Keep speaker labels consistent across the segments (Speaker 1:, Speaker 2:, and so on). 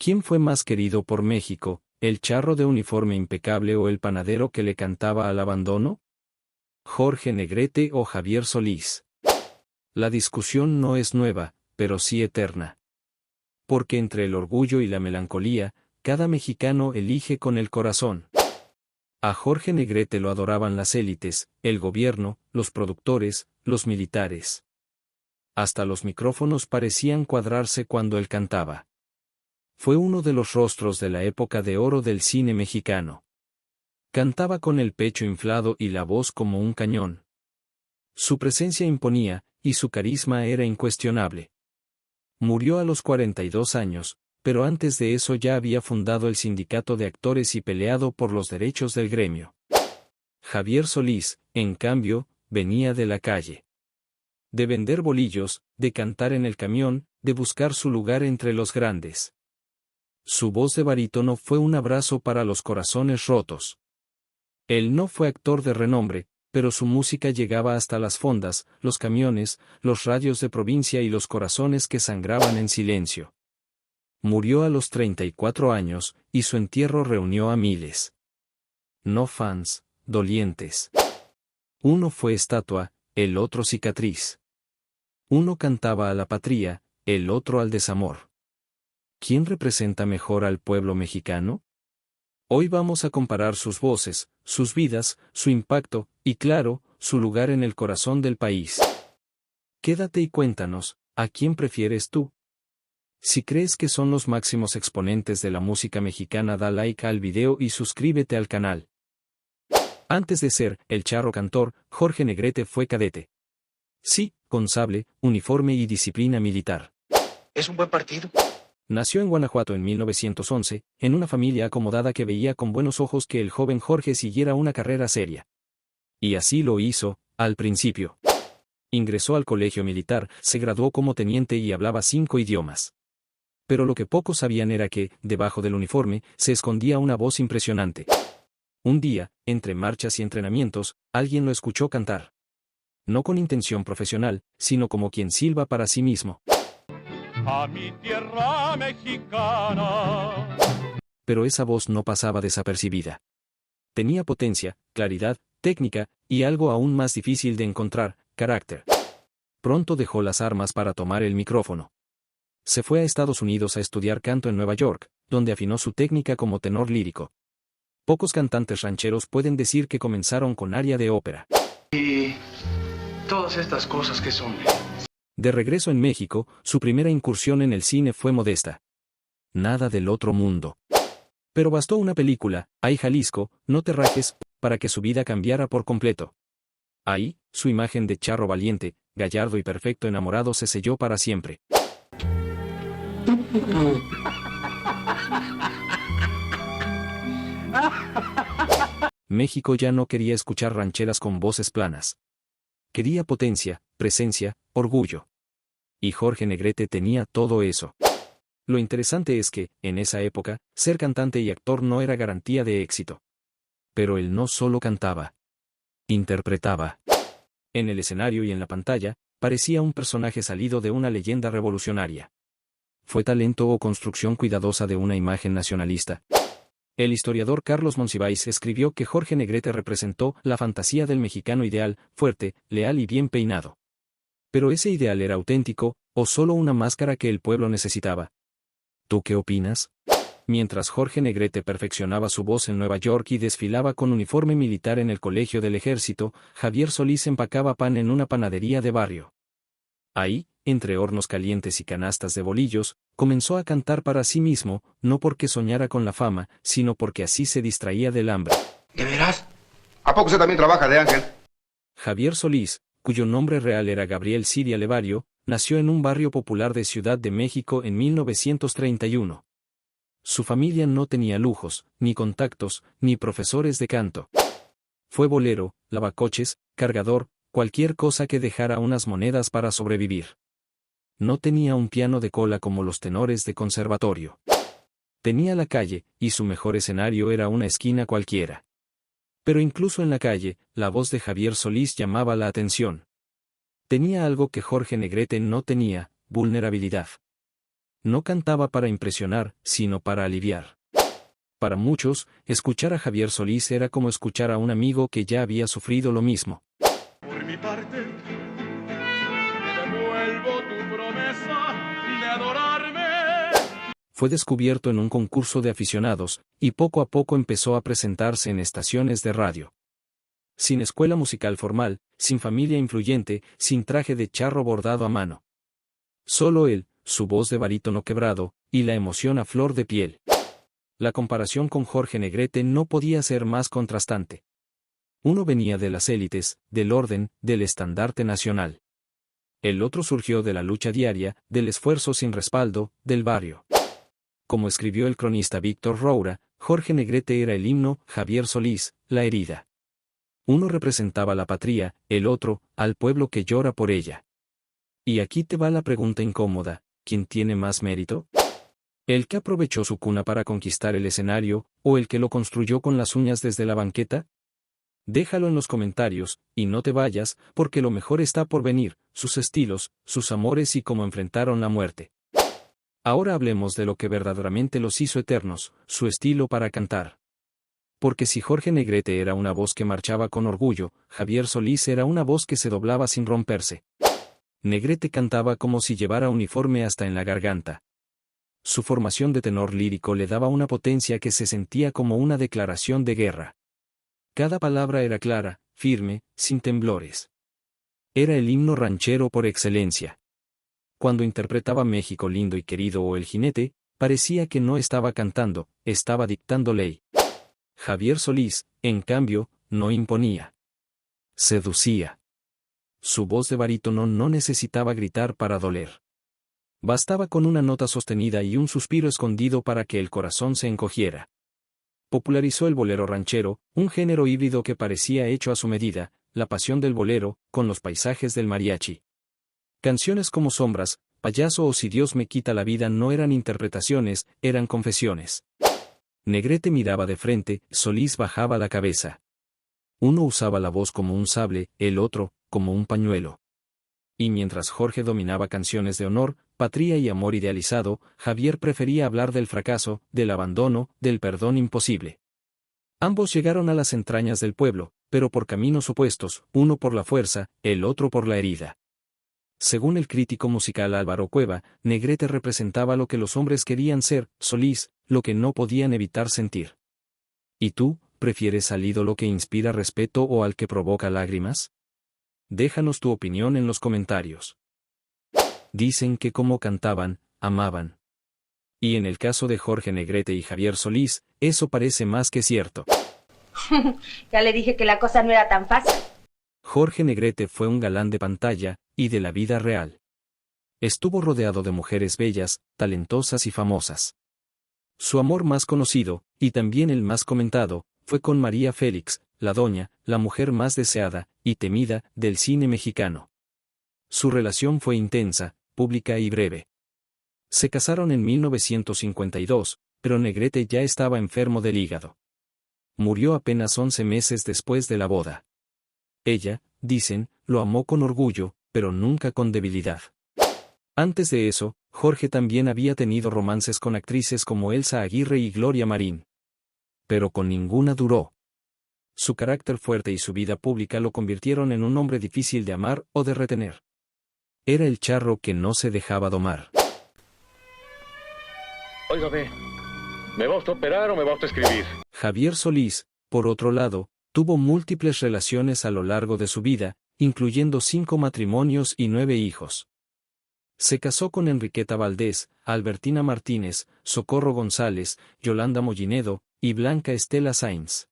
Speaker 1: ¿Quién fue más querido por México, el charro de uniforme impecable o el panadero que le cantaba al abandono? ¿Jorge Negrete o Javier Solís? La discusión no es nueva, pero sí eterna. Porque entre el orgullo y la melancolía, cada mexicano elige con el corazón. A Jorge Negrete lo adoraban las élites, el gobierno, los productores, los militares. Hasta los micrófonos parecían cuadrarse cuando él cantaba. Fue uno de los rostros de la época de oro del cine mexicano. Cantaba con el pecho inflado y la voz como un cañón. Su presencia imponía, y su carisma era incuestionable. Murió a los 42 años, pero antes de eso ya había fundado el sindicato de actores y peleado por los derechos del gremio. Javier Solís, en cambio, venía de la calle. De vender bolillos, de cantar en el camión, de buscar su lugar entre los grandes. Su voz de barítono fue un abrazo para los corazones rotos. Él no fue actor de renombre, pero su música llegaba hasta las fondas, los camiones, los radios de provincia y los corazones que sangraban en silencio. Murió a los 34 años, y su entierro reunió a miles. No fans, dolientes. Uno fue estatua, el otro cicatriz. Uno cantaba a la patria, el otro al desamor. ¿Quién representa mejor al pueblo mexicano? Hoy vamos a comparar sus voces, sus vidas, su impacto, y claro, su lugar en el corazón del país. Quédate y cuéntanos, ¿a quién prefieres tú? Si crees que son los máximos exponentes de la música mexicana, da like al video y suscríbete al canal. Antes de ser el charro cantor, Jorge Negrete fue cadete. Sí, con sable, uniforme y disciplina militar.
Speaker 2: Es un buen partido.
Speaker 1: Nació en Guanajuato en 1911, en una familia acomodada que veía con buenos ojos que el joven Jorge siguiera una carrera seria. Y así lo hizo, al principio. Ingresó al colegio militar, se graduó como teniente y hablaba 5 idiomas. Pero lo que pocos sabían era que, debajo del uniforme, se escondía una voz impresionante. Un día, entre marchas y entrenamientos, alguien lo escuchó cantar. No con intención profesional, sino como quien silba para sí mismo.
Speaker 3: A mi tierra mexicana.
Speaker 1: Pero esa voz no pasaba desapercibida. Tenía potencia, claridad, técnica, y algo aún más difícil de encontrar, carácter. Pronto dejó las armas para tomar el micrófono. Se fue a Estados Unidos a estudiar canto en Nueva York, donde afinó su técnica como tenor lírico. Pocos cantantes rancheros pueden decir que comenzaron con aria de ópera.
Speaker 2: Y todas estas cosas que son.
Speaker 1: De regreso en México, su primera incursión en el cine fue modesta. Nada del otro mundo. Pero bastó una película, Ay Jalisco, no te rajes, para que su vida cambiara por completo. Ahí, su imagen de charro valiente, gallardo y perfecto enamorado se selló para siempre. México ya no quería escuchar rancheras con voces planas. Quería potencia, presencia, orgullo. Y Jorge Negrete tenía todo eso. Lo interesante es que, en esa época, ser cantante y actor no era garantía de éxito. Pero él no solo cantaba. Interpretaba. En el escenario y en la pantalla, parecía un personaje salido de una leyenda revolucionaria. ¿Fue talento o construcción cuidadosa de una imagen nacionalista? El historiador Carlos Monsiváis escribió que Jorge Negrete representó la fantasía del mexicano ideal, fuerte, leal y bien peinado. Pero ese ideal era auténtico, o solo una máscara que el pueblo necesitaba. ¿Tú qué opinas? Mientras Jorge Negrete perfeccionaba su voz en Nueva York y desfilaba con uniforme militar en el Colegio del Ejército, Javier Solís empacaba pan en una panadería de barrio. Ahí, entre hornos calientes y canastas de bolillos, comenzó a cantar para sí mismo, no porque soñara con la fama, sino porque así se distraía del hambre.
Speaker 2: ¿De veras? ¿A poco usted también trabaja de ángel?
Speaker 1: Javier Solís, cuyo nombre real era Gabriel Siria Levario, nació en un barrio popular de Ciudad de México en 1931. Su familia no tenía lujos, ni contactos, ni profesores de canto. Fue bolero, lavacoches, cargador, cualquier cosa que dejara unas monedas para sobrevivir. No tenía un piano de cola como los tenores de conservatorio. Tenía la calle, y su mejor escenario era una esquina cualquiera. Pero incluso en la calle, la voz de Javier Solís llamaba la atención. Tenía algo que Jorge Negrete no tenía, vulnerabilidad. No cantaba para impresionar, sino para aliviar. Para muchos, escuchar a Javier Solís era como escuchar a un amigo que ya había sufrido lo mismo.
Speaker 3: Por mi parte, devuelvo tu promesa de adorarme.
Speaker 1: Fue descubierto en un concurso de aficionados, y poco a poco empezó a presentarse en estaciones de radio. Sin escuela musical formal, sin familia influyente, sin traje de charro bordado a mano. Solo él, su voz de barítono quebrado, y la emoción a flor de piel. La comparación con Jorge Negrete no podía ser más contrastante. Uno venía de las élites, del orden, del estandarte nacional. El otro surgió de la lucha diaria, del esfuerzo sin respaldo, del barrio. Como escribió el cronista Víctor Roura, Jorge Negrete era el himno, Javier Solís, la herida. Uno representaba la patria, el otro, al pueblo que llora por ella. Y aquí te va la pregunta incómoda, ¿quién tiene más mérito? ¿El que aprovechó su cuna para conquistar el escenario, o el que lo construyó con las uñas desde la banqueta? Déjalo en los comentarios, y no te vayas, porque lo mejor está por venir, sus estilos, sus amores y cómo enfrentaron la muerte. Ahora hablemos de lo que verdaderamente los hizo eternos, su estilo para cantar. Porque si Jorge Negrete era una voz que marchaba con orgullo, Javier Solís era una voz que se doblaba sin romperse. Negrete cantaba como si llevara uniforme hasta en la garganta. Su formación de tenor lírico le daba una potencia que se sentía como una declaración de guerra. Cada palabra era clara, firme, sin temblores. Era el himno ranchero por excelencia. Cuando interpretaba México lindo y querido o El jinete, parecía que no estaba cantando, estaba dictando ley. Javier Solís, en cambio, no imponía. Seducía. Su voz de barítono no necesitaba gritar para doler. Bastaba con una nota sostenida y un suspiro escondido para que el corazón se encogiera. Popularizó el bolero ranchero, un género híbrido que parecía hecho a su medida, la pasión del bolero, con los paisajes del mariachi. Canciones como Sombras, Payaso o Si Dios me quita la vida no eran interpretaciones, eran confesiones. Negrete miraba de frente, Solís bajaba la cabeza. Uno usaba la voz como un sable, el otro, como un pañuelo. Y mientras Jorge dominaba canciones de honor, patria y amor idealizado, Javier prefería hablar del fracaso, del abandono, del perdón imposible. Ambos llegaron a las entrañas del pueblo, pero por caminos opuestos, uno por la fuerza, el otro por la herida. Según el crítico musical Álvaro Cueva, Negrete representaba lo que los hombres querían ser, Solís, lo que no podían evitar sentir. ¿Y tú, prefieres al ídolo que inspira respeto o al que provoca lágrimas? Déjanos tu opinión en los comentarios. Dicen que como cantaban, amaban. Y en el caso de Jorge Negrete y Javier Solís, eso parece más que cierto.
Speaker 4: Ya le dije que la cosa no era tan fácil.
Speaker 1: Jorge Negrete fue un galán de pantalla, y de la vida real. Estuvo rodeado de mujeres bellas, talentosas y famosas. Su amor más conocido, y también el más comentado, fue con María Félix, la doña, la mujer más deseada, y temida, del cine mexicano. Su relación fue intensa, pública y breve. Se casaron en 1952, pero Negrete ya estaba enfermo del hígado. Murió apenas 11 meses después de la boda. Ella, dicen, lo amó con orgullo, pero nunca con debilidad. Antes de eso, Jorge también había tenido romances con actrices como Elsa Aguirre y Gloria Marín. Pero con ninguna duró. Su carácter fuerte y su vida pública lo convirtieron en un hombre difícil de amar o de retener. Era el charro que no se dejaba domar.
Speaker 5: Óigame, ¿me va usted a operar o me va usted a escribir?
Speaker 1: Javier Solís, por otro lado, tuvo múltiples relaciones a lo largo de su vida, incluyendo 5 matrimonios y 9 hijos. Se casó con Enriqueta Valdés, Albertina Martínez, Socorro González, Yolanda Mollinedo, y Blanca Estela Sainz.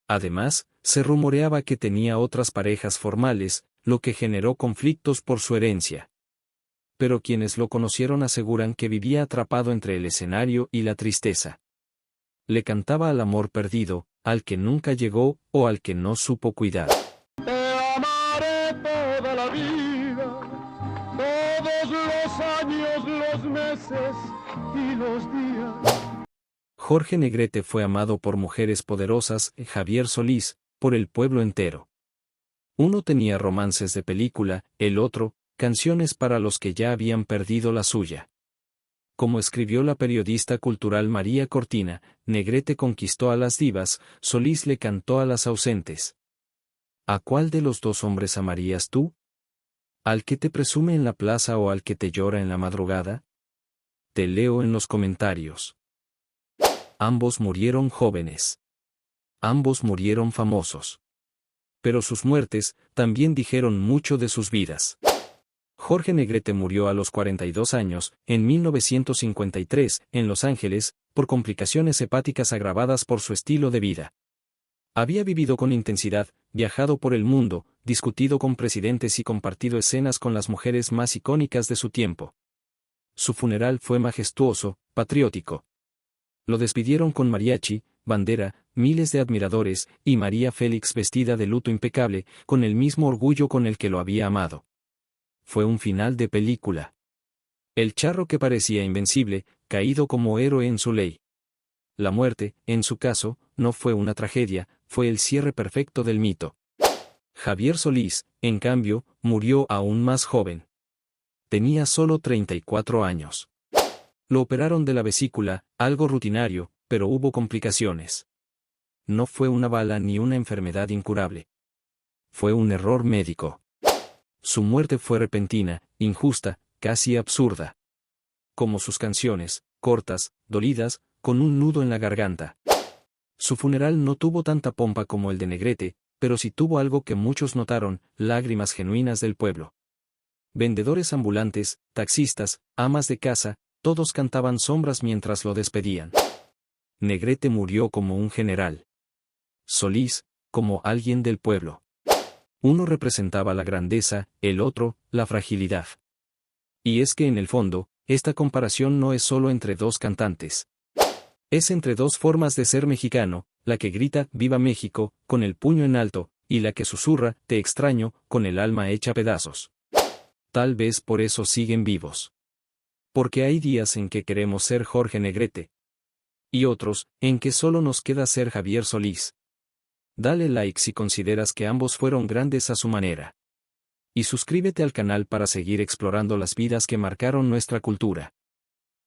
Speaker 1: Además, se rumoreaba que tenía otras parejas formales, lo que generó conflictos por su herencia. Pero quienes lo conocieron aseguran que vivía atrapado entre el escenario y la tristeza. Le cantaba al amor perdido, al que nunca llegó o al que no supo cuidar.
Speaker 3: Te amaré toda la vida, todos los años, los meses y los días.
Speaker 1: Jorge Negrete fue amado por mujeres poderosas, Javier Solís, por el pueblo entero. Uno tenía romances de película, el otro, canciones para los que ya habían perdido la suya. Como escribió la periodista cultural María Cortina, Negrete conquistó a las divas, Solís le cantó a las ausentes. ¿A cuál de los dos hombres amarías tú? ¿Al que te presume en la plaza o al que te llora en la madrugada? Te leo en los comentarios. Ambos murieron jóvenes. Ambos murieron famosos. Pero sus muertes también dijeron mucho de sus vidas. Jorge Negrete murió a los 42 años, en 1953, en Los Ángeles, por complicaciones hepáticas agravadas por su estilo de vida. Había vivido con intensidad, viajado por el mundo, discutido con presidentes y compartido escenas con las mujeres más icónicas de su tiempo. Su funeral fue majestuoso, patriótico. Lo despidieron con mariachi, bandera, miles de admiradores, y María Félix vestida de luto impecable, con el mismo orgullo con el que lo había amado. Fue un final de película. El charro que parecía invencible, caído como héroe en su ley. La muerte, en su caso, no fue una tragedia, fue el cierre perfecto del mito. Javier Solís, en cambio, murió aún más joven. Tenía solo 34 años. Lo operaron de la vesícula, algo rutinario, pero hubo complicaciones. No fue una bala ni una enfermedad incurable. Fue un error médico. Su muerte fue repentina, injusta, casi absurda. Como sus canciones, cortas, dolidas, con un nudo en la garganta. Su funeral no tuvo tanta pompa como el de Negrete, pero sí tuvo algo que muchos notaron, lágrimas genuinas del pueblo. Vendedores ambulantes, taxistas, amas de casa, todos cantaban sombras mientras lo despedían. Negrete murió como un general. Solís, como alguien del pueblo. Uno representaba la grandeza, el otro, la fragilidad. Y es que en el fondo, esta comparación no es solo entre dos cantantes. Es entre dos formas de ser mexicano, la que grita «Viva México», con el puño en alto, y la que susurra «Te extraño», con el alma hecha pedazos. Tal vez por eso siguen vivos. Porque hay días en que queremos ser Jorge Negrete. Y otros, en que solo nos queda ser Javier Solís. Dale like si consideras que ambos fueron grandes a su manera. Y suscríbete al canal para seguir explorando las vidas que marcaron nuestra cultura.